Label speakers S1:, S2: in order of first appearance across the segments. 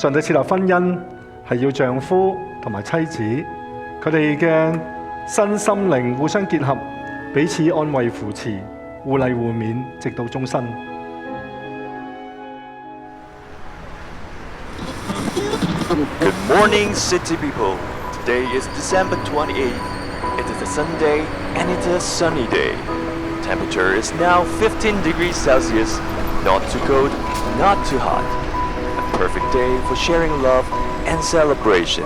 S1: 上帝設立婚姻係要丈夫同埋妻子，佢哋嘅身心靈互相結合，彼此安慰扶持，互勵互勉，直到終身。
S2: Good morning, city people. Today is December 28th. It is a Sunday and it's a sunny day. Temperature is now 15 degrees Celsius. Not too cold, not too hot. A perfect day for sharing love and celebration.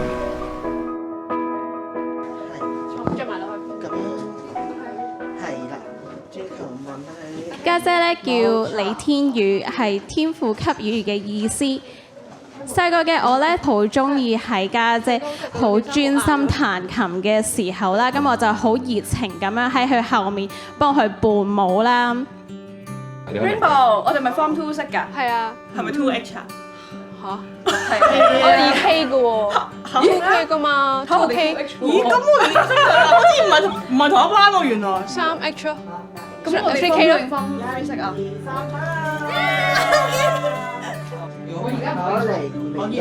S3: 家姐咧叫李天宇，係天父給予嘅意思。細個嘅我咧好中意喺家姐好專心彈琴嘅時候啦，咁我就好熱情咁樣喺佢後面幫佢伴舞啦。
S4: Rainbow，我哋咪 Form 2識㗎？
S5: 係啊，
S4: 係咪 2H 啊？
S5: 嚇，係我 2K 嘅喎，2K 㗎嘛，2K。
S4: 咦，咁我哋識㗎，好似唔係同一班喎，原來。
S5: 3H 咯，
S4: 咁我哋
S5: 3K 咯。
S4: Form 2識啊？
S6: 我而家可以，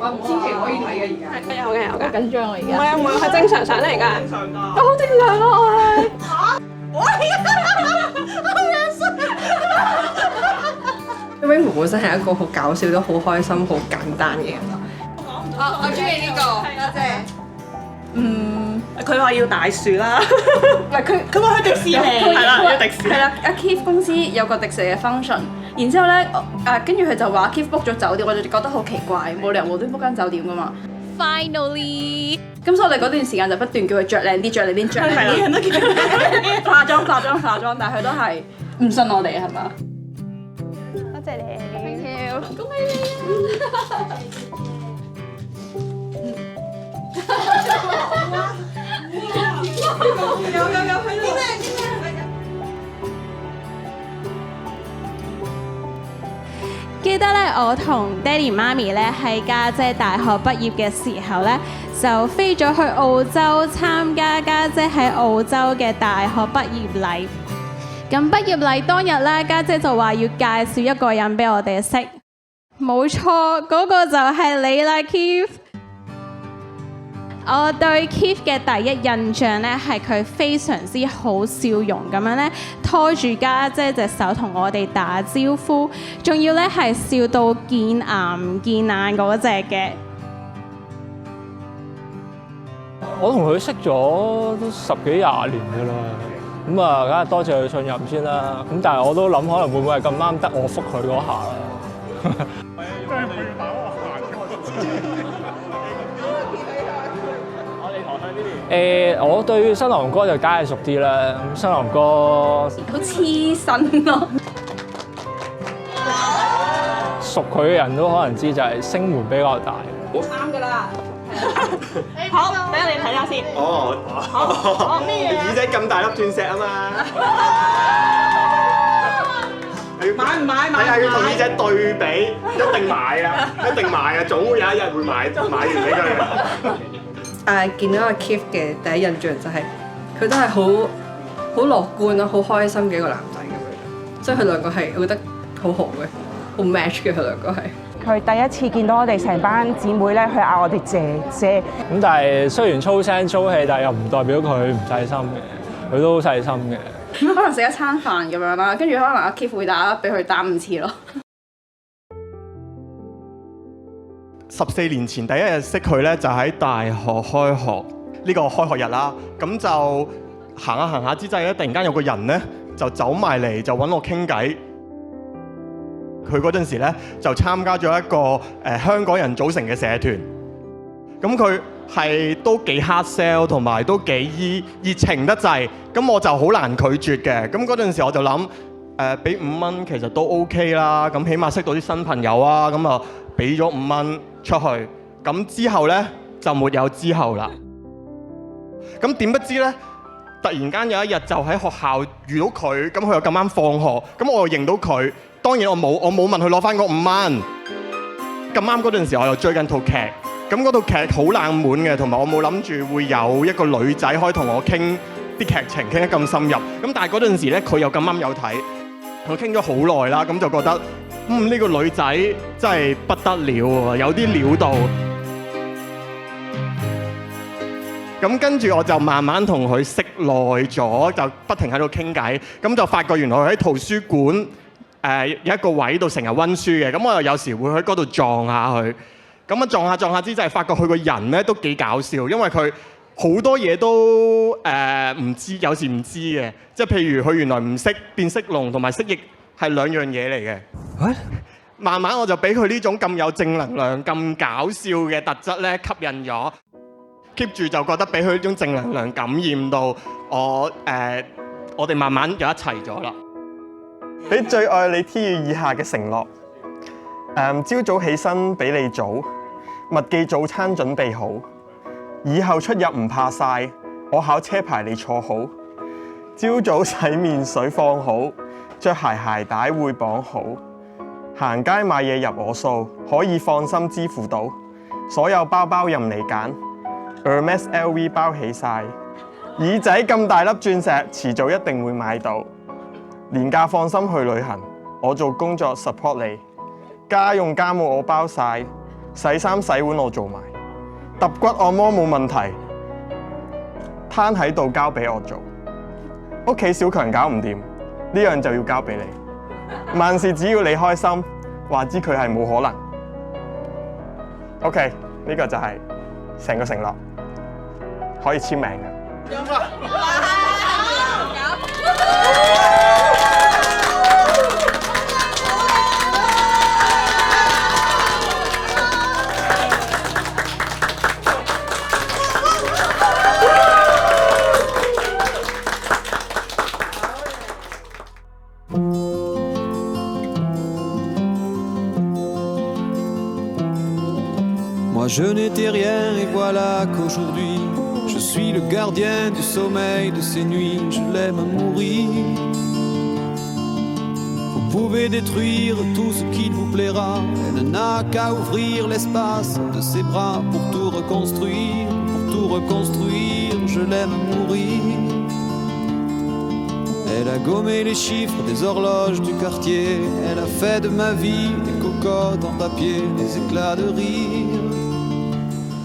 S6: 我千祈可以睇嘅而家。
S5: 有嘅有嘅，緊張啊而家。
S6: 唔係啊，唔係係正常相嚟㗎。
S5: 我好正常咯，我係。
S6: Rainbow 本身係一個好搞笑、都好開心、好簡單嘅人。
S5: 我中意呢個，多謝。
S4: 佢話要大樹啦。
S6: 唔係佢話去迪士尼，
S4: 係啦，要迪士尼。
S7: 係啦，阿 Keith 公司有個迪士尼嘅 function，然之後咧，跟住佢就話 Keith book 咗酒店，我就覺得好奇怪，冇理由無端 book 間酒店噶嘛。
S3: Finally，
S7: 咁所以我哋嗰段時間就不斷叫佢着靚啲，着靚啲，着靚啲，化妝，但係佢都係唔信我哋係嘛？
S5: 多謝你。Thank you。
S7: 恭喜
S3: 記得咧，我同爹哋媽咪咧喺家姐大學畢業嘅時候咧，就飛咗去澳洲參加家姐喺澳洲嘅大學畢業禮。咁畢業禮當日咧，家姐就話要介紹一個人俾我哋識。冇錯，嗰個就係你啦 ，Keith。我對 Keith 嘅第一印象咧，係佢非常之好笑容咁樣咧，拖住家姐隻手同我哋打招呼，仲要咧係笑到見牙唔見眼嗰隻嘅。
S8: 我同佢識咗都10幾20年㗎啦，咁啊，梗係多謝佢信任先啦。咁但係我都諗可能會唔會係咁啱得我覆佢嗰下啦。我對新郎哥就梗係熟啲啦。咁新郎哥
S7: 好黐身咯。
S8: 熟佢嘅人都可能知，就係聲門比較大。
S7: 啱㗎啦。
S4: 好，等你睇下先。
S9: 好咩嘢？耳仔咁大粒鑽石啊嘛！
S4: 買唔買？
S9: 睇下要同耳仔對比，一定買啊！一定買啊！總會有一日會買完俾佢嘅。
S6: 見到阿 Keith 嘅第一印象就係佢都係好樂觀啦，好開心嘅一個男仔咁樣，所以佢兩個係我覺得好好嘅，好 match 嘅佢兩個係。
S10: 佢第一次見到我哋成班姊妹咧，佢嗌我哋姐姐。
S8: 咁但係雖然粗聲粗氣，但係又唔代表佢唔細心嘅，佢都好細心嘅。
S7: 可能食一餐飯咁樣啦，跟住可能阿 Keith 會俾佢打5次咯。
S9: 14年前第一日識佢咧，就喺大學開學呢個開學日啦。咁就行下之際咧，突然間有個人咧就走埋嚟，就揾我傾偈。佢嗰陣時咧就參加咗一個香港人組成嘅社團。咁佢係都幾 hard sell， 同埋都幾熱情得滯。咁我就好難拒絕嘅。咁嗰陣時我就諗俾5蚊其實都 OK 啦。咁起碼識到啲新朋友啊。咁啊俾咗5蚊出去。咁之後呢，就沒有之後啦。咁點不知呢，突然間有一日就喺學校遇到佢，咁佢又咁啱放學，咁我又認到佢。當然我冇問佢攞翻嗰5蚊。咁啱嗰陣時我又追緊套劇。咁嗰套劇好冷門嘅，同埋我冇諗住會有一個女仔可以同我傾啲劇情傾得咁深入。咁但係嗰陣時咧，佢又咁啱有睇，我傾咗好耐啦，咁就覺得呢個女仔真係不得了喎，有啲料到。咁跟住我就慢慢同佢識耐咗，就不停喺度傾偈，咁就發覺原來佢喺圖書館有一個位度成日溫書嘅，咁我又有時會喺嗰度撞下佢，咁啊撞下之際，發覺佢個人咧都幾搞笑，因為佢好多嘢都唔知，有時唔知嘅，即係譬如佢原來唔識變色龍同埋蜥蜴係兩樣嘢嚟嘅。慢慢我就俾佢呢種咁有正能量、咁搞笑嘅特質咧吸引咗。keep 住就覺得俾佢呢種正能量感染到我哋慢慢就一齊咗啦。
S11: 俾最愛你 T 語以下嘅承諾。朝早起身比你早，密記早餐準備好。以後出入唔怕曬，我考車牌你坐好。朝早洗面水放好，着鞋帶會綁好。行街買嘢入我數，可以放心支付到。所有包包任你揀。Hermes LV 包起晒，耳仔咁大粒鑽石，遲早一定會買到。年假放心去旅行，我做工作 support 你。家用家務我包晒，洗衫洗碗我做埋。揼骨按摩冇問題，攤喺度交俾我做。屋企小強搞唔掂，呢樣就要交俾你。萬事只要你開心，話知佢係冇可能。OK， 呢個就係成個承諾。可以簽名嘅。
S12: Moi je n'étais rien et voilà qu'aujourd'hui je suis le gardien du sommeil de ces nuits, je l'aime à mourir. Vous pouvez détruire tout ce qu'il vous plaira, elle n'a qu'à ouvrir l'espace de ses bras pour tout reconstruire, je l'aime à mourir. Elle a gommé les chiffres des horloges du quartier, elle a fait de ma vie des cocottes en papier, des éclats de rire.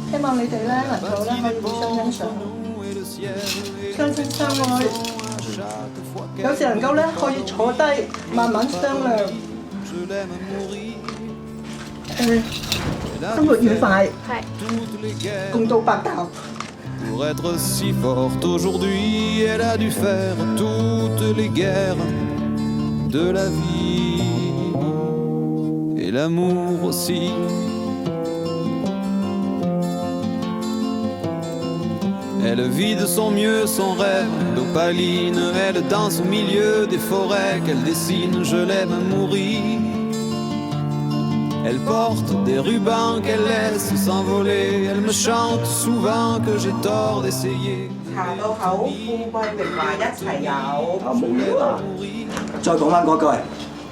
S4: 希望你哋咧能夠咧可以互相欣賞，相親相愛，有時能夠咧可以坐低慢慢商量，生活愉快，共度白頭。
S12: Pour être si forte aujourd'hui, elle a dû faire toutes les guerres de la vie et l'amour aussi. Elle vit de son mieux son rêve d'opaline, elle danse au milieu des forêts qu'elle dessine, je l'aime à mourir. Elle porte des rubans qu'elle laisse s'envoler, elle me chante souvent que j'ai tort d'essayer.
S13: 下到口，富貴榮華一齊有。冇嘢啦。再講翻嗰句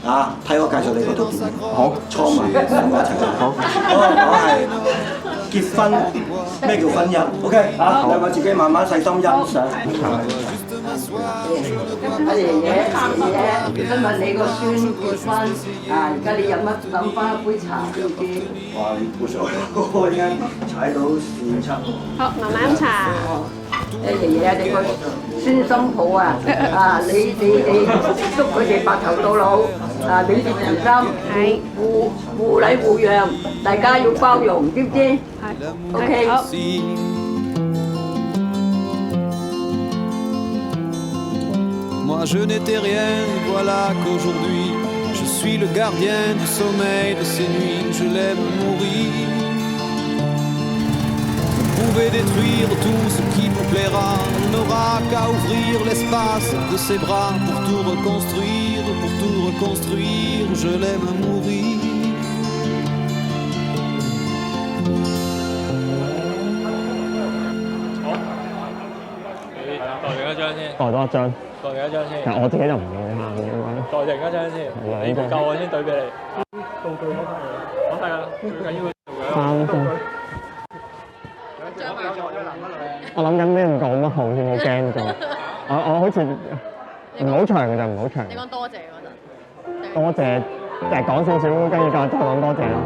S13: 啊，睇我介紹你嗰套片。好，初吻兩個一齊做。好。我係結婚，咩叫婚姻 ？OK 啊，兩個自己慢慢細心欣賞。
S14: 阿爺爺，今日你個孫結婚啊！而家你飲翻一杯茶先知。
S13: 哇！你杯水，我依家踩到線七。
S5: 好，慢慢飲茶。
S14: 爺爺，你個孫心抱啊！你祝佢哋白頭到老啊！永結同心，互禮互讓，大家要包容，知唔知？係。OK。好。
S12: Moi je n'étais rien, voilà qu'aujourd'hui je suis le gardien du sommeil de ces nuits, je l'aime mourir. Vous pouvez détruire tout ce qui vous plaira, on n'aura qu'à ouvrir l'espace de ses bras pour tout reconstruire, je l'aime à mourir.
S8: 代多一張。代另一張先。
S11: 但我自己就唔會喊嘅嘛。
S8: 代另一張先，你唔夠我先對俾你。道具攞翻嚟，攞晒啦，最緊要
S11: 3張。我諗緊咩唔講乜好先，好驚咗。我好似唔好長嘅就唔好長。
S5: 你講多謝嗰陣。
S11: 多謝就係講少少，跟住再講多謝咯。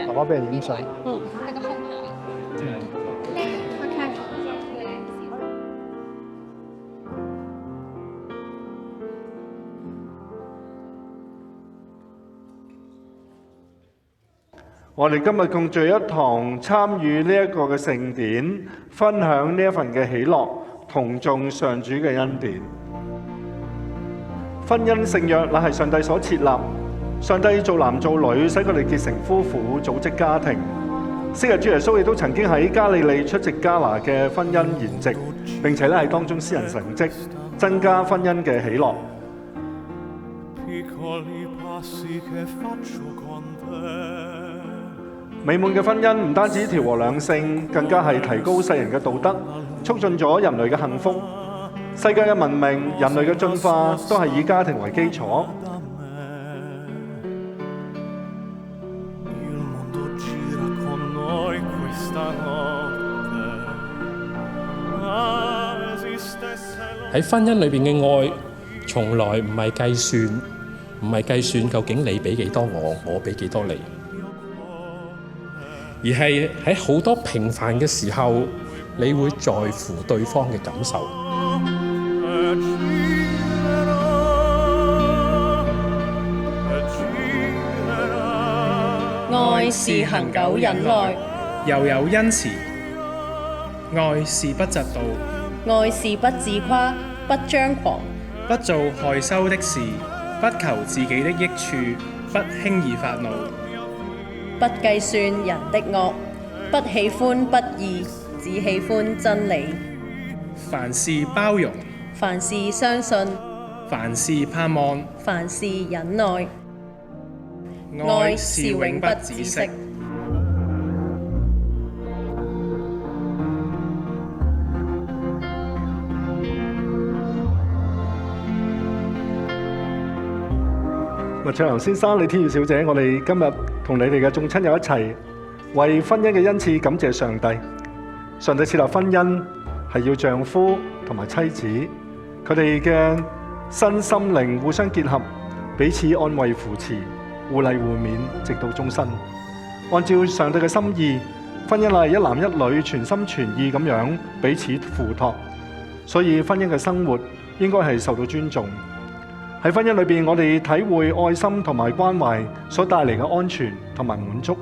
S1: 爸爸俾人影相。我哋今日共聚一堂，參與呢一個嘅盛典，分享呢一份嘅喜樂，同眾上主嘅恩典。婚姻聖約乃係上帝所設立，上帝做男做女，使佢哋結成夫婦，組織家庭。昔日主耶穌亦都曾經喺加利利出席加拿嘅婚姻筵席，並且咧喺當中施行神蹟，增加婚姻嘅喜樂。美滿嘅婚姻唔單止調和兩性，更加係提高世人嘅道德，促進咗人類嘅幸福。世界嘅文明、人類嘅進化都係以家庭為基礎。
S15: 喺婚姻裏邊嘅愛，從來唔係計算，唔係計算究竟你俾幾多我俾幾多你，而係喺好多平凡嘅時候，你會在乎對方嘅感受。
S16: 愛是恒久忍耐，
S17: 又有恩慈；愛是不嫉妒，
S16: 愛是不自誇，不張狂，
S17: 不做害羞的事，不求自己的益處，不輕易發怒，
S16: 不計算人的惡，不喜歡不義，只喜歡真理。
S17: 凡事包容，
S16: 凡事相信，
S17: 凡事盼望，
S16: 凡事忍耐。
S17: 愛是永不止息。
S1: 麥卓良先生、李天耀小姐，我哋今日同你哋嘅眾親友一齊為婚姻嘅恩賜感謝上帝。上帝設立婚姻係要丈夫同埋妻子，佢哋嘅身心靈互相結合，彼此安慰扶持，互勵互勉，直到終身。按照上帝嘅心意，婚姻係一男一女全心全意咁樣彼此付託，所以婚姻嘅生活應該係受到尊重。喺婚姻裏邊，我哋體會愛心同埋關懷所帶嚟嘅安全同埋滿足，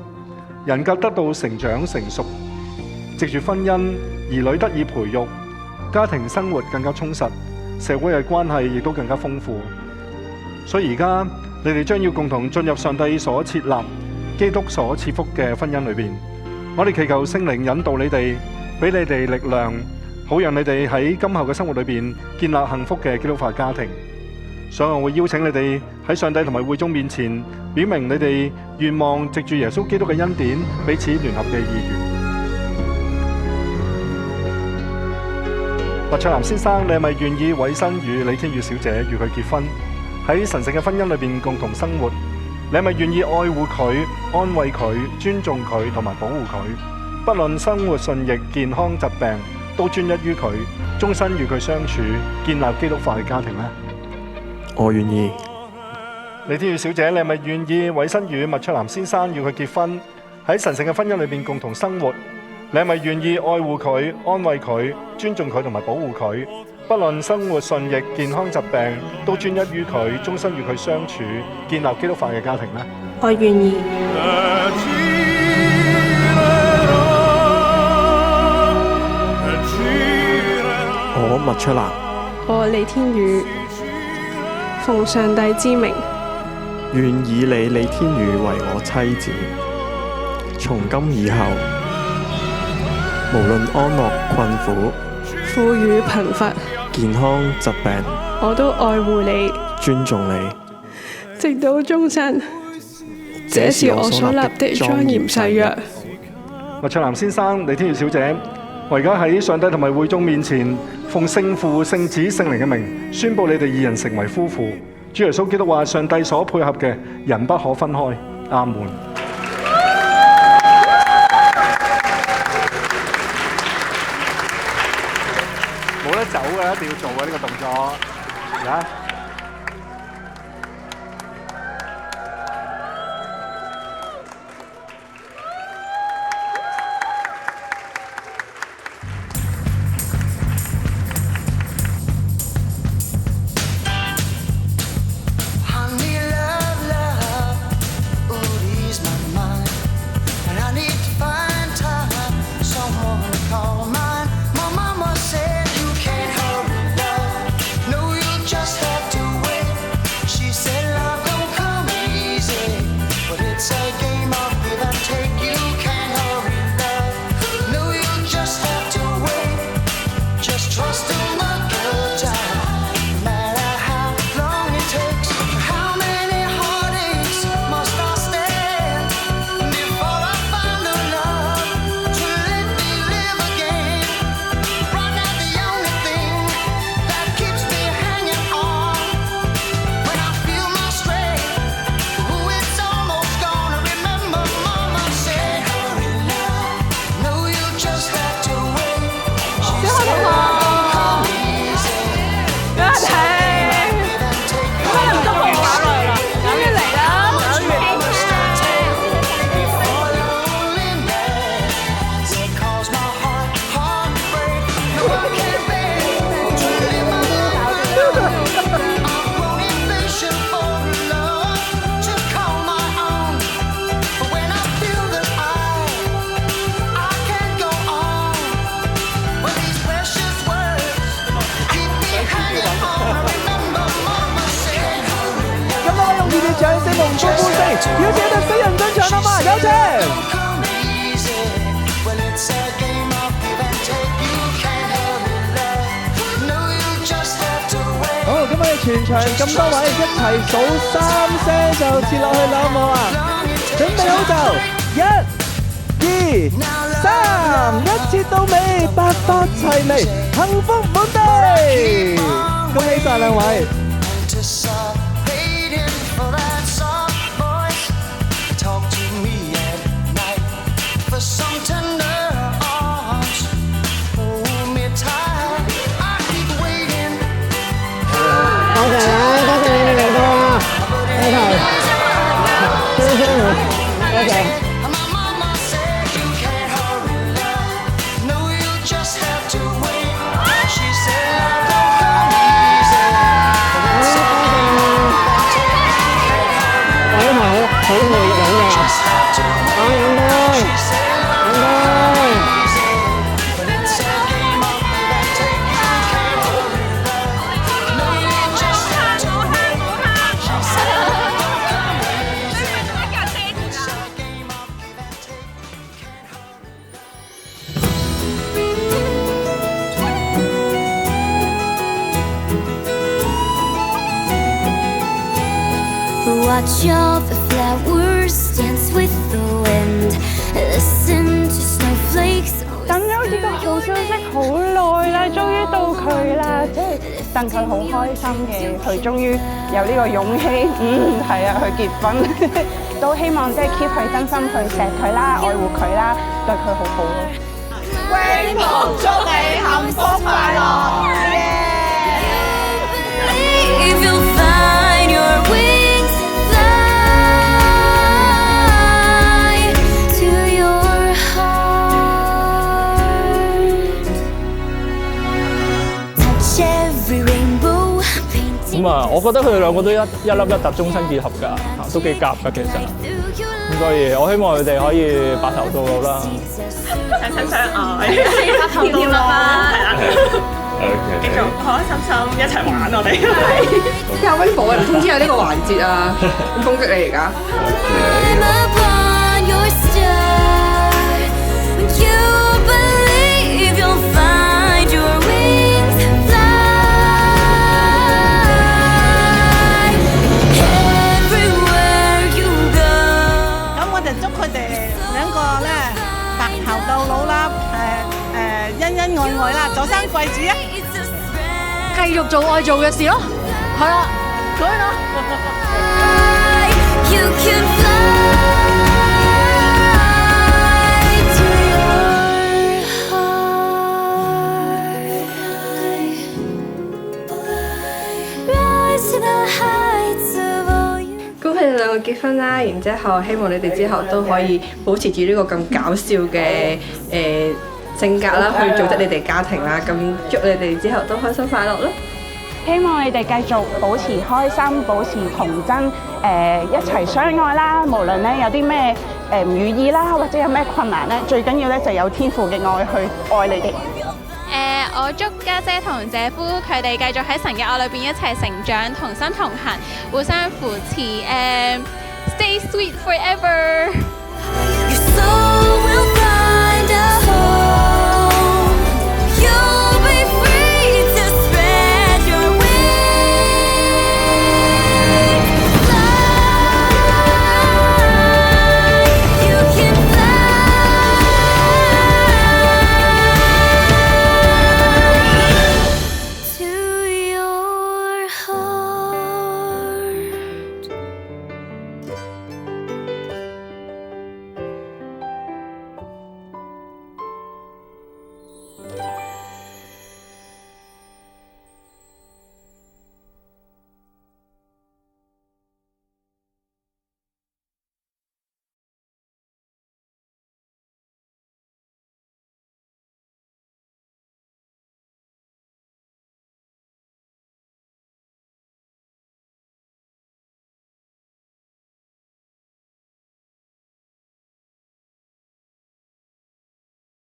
S1: 人格得到成長成熟。藉住婚姻，兒女得以培育，家庭生活更加充實，社會嘅關係亦都更加豐富。所以而家你哋將要共同進入上帝所設立、基督所賜福嘅婚姻裏邊。我哋祈求聖靈引導你哋，俾你哋力量，好讓你哋喺今後嘅生活裏邊建立幸福嘅基督化家庭。所以我會邀請你哋喺上帝同埋會眾面前，表明你哋願望藉住耶穌基督嘅恩典，彼此聯合嘅意願。麥卓南先生，你係咪願意委身與李天宇小姐與佢結婚，喺神聖嘅婚姻裏邊共同生活？你係咪願意愛護佢、安慰佢、尊重佢同埋保護佢？不論生活順逆、健康疾病，都專一於佢，終身與佢相處，建立基督化嘅家庭呢？
S11: 我願意。
S1: 李天宇小姐，你係咪願意委身與麥卓南先生與佢結婚，喺神聖嘅婚姻裏邊共同生活？你係咪願意愛護佢、安慰佢、尊重佢同埋保護佢？不論生活順逆、健康疾病，都專一於佢，終身與佢相處，建立基督化嘅家庭呢？
S7: 我願意。
S11: 我麥卓南，
S5: 我李天宇，奉上帝之名，
S11: 願以你李天宇為我妻子，從今以後，無論安樂困苦、
S5: 富裕貧乏、
S11: 健康疾病，
S5: 我都愛護你、
S11: 尊重你，
S5: 直到終身。這是我所立的莊嚴誓約。
S1: 麥卓南先生、李天宇小姐，我而家喺上帝同埋會眾面前，奉聖父、聖子、聖靈嘅名，宣佈你哋二人成為夫婦。主耶穌基督話：上帝所配合嘅，人不可分開。阿門。冇得走嘅，一定要做嘅呢個動作。而家。
S18: 有請我哋死人登場啦嘛，有請！好，咁我哋全場咁多位一齊數3聲就切落去啦，好唔好啊？準備好就1、2、3，一切到尾，百花齊眉，幸福滿地，恭喜晒兩位！Watch
S19: all the flowers dance with the wind. Listen to snowflakes.
S10: 等咗呢個好消息好耐啦，終於到佢啦，即係戥佢好開心嘅，佢終於有呢個勇氣，係啊，去結婚，都希望即係 keep 佢真心去錫佢啦，愛護佢啦，對佢好好咯。
S18: 榮寶祝你幸福快樂！
S19: If you'll find your wings, fly to your heart. Touch every rainbow.
S8: 咁啊，我覺得佢哋兩個都一粒一揼終身結合㗎，都幾夾㗎其實。咁所以我希望佢哋可以白頭到老啦。
S7: 相親相愛，白頭到老啦，係啦。繼續開開心心一齊玩我哋。
S6: 有威寶啊！唔通知有呢個環節啊？咁攻擊你而家。
S19: I'm upon your star. You believe you'll find your wings, fly everywhere you go.
S20: 咁我就祝佢哋兩個咧白頭到老啦，恩恩愛愛啦，早生貴子啊！
S16: 繼續做愛做嘅事咯，係啦，咁樣咯。
S19: You can fly to your heart. Rise to the heights of all you.
S6: 恭喜你兩個結婚啦！然之後希望你哋之後都可以保持住呢個咁搞笑嘅性格啦，去組織你哋家庭啦。咁祝你哋之後都開心快樂啦！
S10: 希望你哋繼續保持開心，保持童真，一齊相愛啦。無論咧有啲咩唔如意啦，或者有咩困難咧，最緊要咧就有天父嘅愛去愛你哋。
S3: 我祝家姐同姐夫佢哋繼續喺神嘅愛裏邊一齊成長，同心同行，互相扶持，stay sweet forever。